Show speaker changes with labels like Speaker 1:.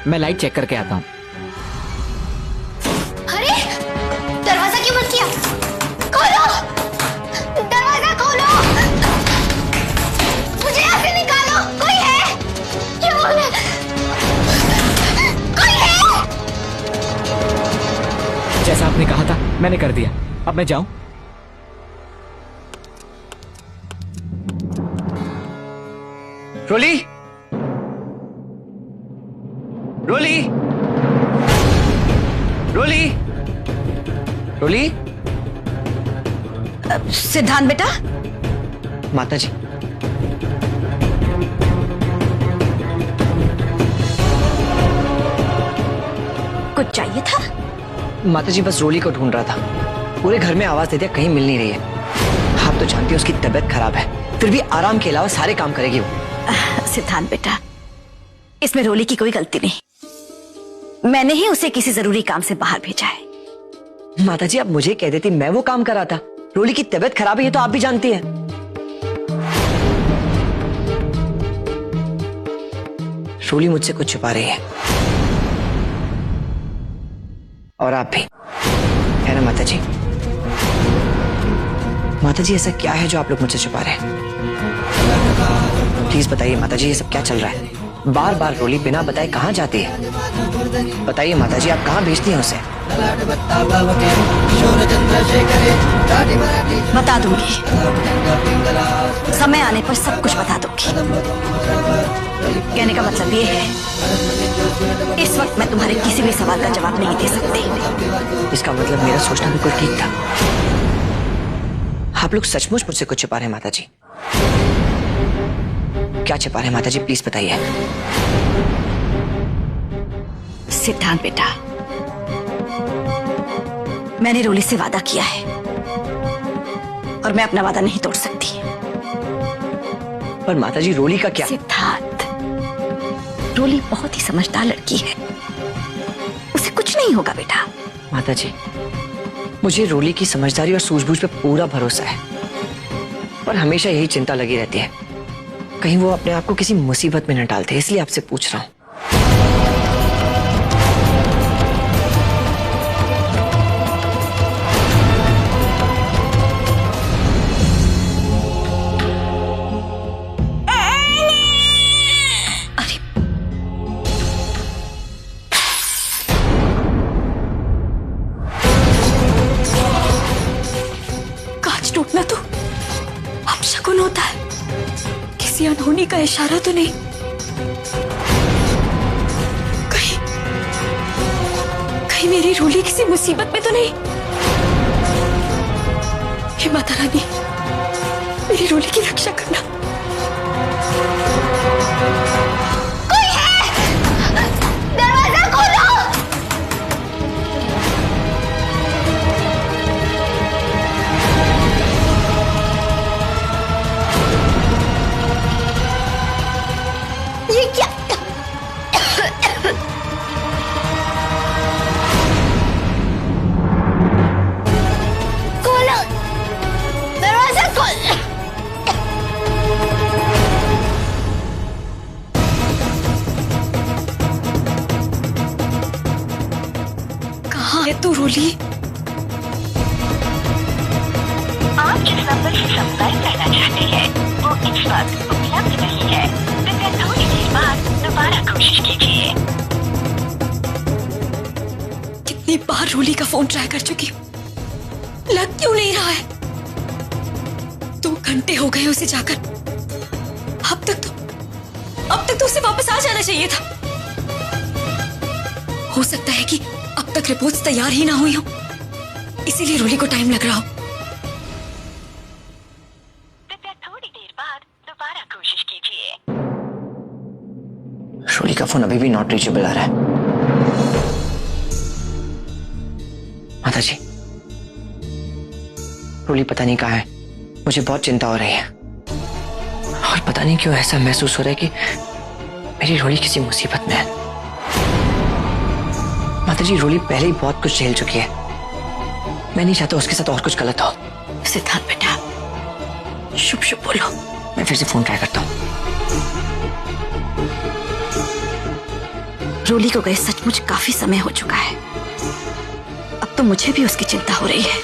Speaker 1: मैं light check करके आता हूँ।
Speaker 2: अरे दरवाजा क्यों बंद किया? खोलो, दरवाजा खोलो, मुझे यहाँ से निकालो। कोई है? क्या बोले? कोई है?
Speaker 1: जैसा आपने कहा था मैंने कर दिया, अब मैं जाऊं? रोली, रोली, रोली, रोली।
Speaker 2: सिद्धांत बेटा।
Speaker 1: माता जी,
Speaker 2: कुछ चाहिए था?
Speaker 3: माता जी बस रोली को ढूंढ रहा था। पूरे घर में आवाज दे दिया, कहीं मिल नहीं रही है। आप तो जानती हो उसकी तबीयत खराब है, फिर भी आराम के अलावा सारे काम करेगी वो।
Speaker 2: सिद्धांत बेटा, इसमें रोली की कोई गलती नहीं। मैंने ही उसे किसी जरूरी काम से बाहर भेजा है।
Speaker 3: माता जी आप मुझे कह देती, मैं वो काम कराता। रोली की तबीयत खराब है ये तो आप भी जानती हैं। रोली मुझसे कुछ छुपा रही है, और आप भी, है ना माता जी? माता जी ऐसा क्या है जो आप लोग मुझसे छुपा रहे हैं? प्लीज बताइए माता जी, ये सब क्या चल रहा है? बार बार रोली बिना बताए कहाँ जाती है? बताइए माता जी, आप कहाँ भेजती हैं उसे?
Speaker 2: बता दूंगी, समय आने पर सब कुछ बता दूंगी। कहने का मतलब ये है, इस वक्त मैं तुम्हारे किसी भी सवाल का जवाब नहीं दे सकती।
Speaker 3: इसका मतलब मेरा सोचना बिल्कुल ठीक था। आप लोग सचमुच मुझसे कुछ छुपा रहे हैं माता जी? क्या छुपा रहे हैं माता जी, प्लीज बताइए।
Speaker 2: सिद्धांत बेटा, मैंने रोली से वादा किया है और मैं अपना वादा नहीं तोड़ सकती।
Speaker 3: पर माता जी रोली का क्या?
Speaker 2: सिद्धांत, रोली बहुत ही समझदार लड़की है, उसे कुछ नहीं होगा बेटा।
Speaker 3: माता जी मुझे रोली की समझदारी और सूझबूझ पे पूरा भरोसा है, पर हमेशा यही चिंता लगी रहती है, कहीं वो अपने आप को किसी मुसीबत में न डालते, इसलिए आपसे पूछ रहा हूं।
Speaker 2: टूटना तो अपशकुन होता है, किसी अनहोनी का इशारा तो नहीं? कहीं कहीं मेरी रोली किसी मुसीबत में तो नहीं? हे माता रानी, मेरी रोली की रक्षा करना। कोई है? दरवाजा खोलो। ये क्या? खोलो, दरवाजा खोलो। कहाँ है तू रोली?
Speaker 4: आप जिस नंबर से संपर्क करना चाहते हैं वो इस वक्त उपलब्ध नहीं है, कृपया थोड़ी देर बाद दोबारा कोशिश कीजिए।
Speaker 2: कितनी बार रोली का फोन ट्राई कर चुकी हूँ, लग क्यों नहीं रहा है? 2 घंटे हो गए उसे जाकर। अब तक तो उसे वापस आ जाना चाहिए था। हो सकता है कि अब तक रिपोर्ट्स तैयार ही ना हुई हो, इसीलिए रोली को टाइम लग रहा हो।
Speaker 4: कृपया थोड़ी देर बाद दोबारा कोशिश कीजिए।
Speaker 3: रोली का फोन अभी भी नॉट रीचेबल आ रहा है। माता जी रोली पता नहीं कहाँ है, मुझे बहुत चिंता हो रही है, और पता नहीं क्यों ऐसा महसूस हो रहा है कि मेरी रोली किसी मुसीबत में है। माता जी रोली पहले ही बहुत कुछ झेल चुकी है, मैं नहीं चाहता उसके साथ और कुछ गलत हो।
Speaker 2: सिद्धांत बेटा, शुभ शुभ बोलो।
Speaker 3: मैं फिर से फोन ट्राई करता हूँ।
Speaker 2: रोली को गए सचमुच काफी समय हो चुका है। अब तो मुझे भी उसकी चिंता हो रही है।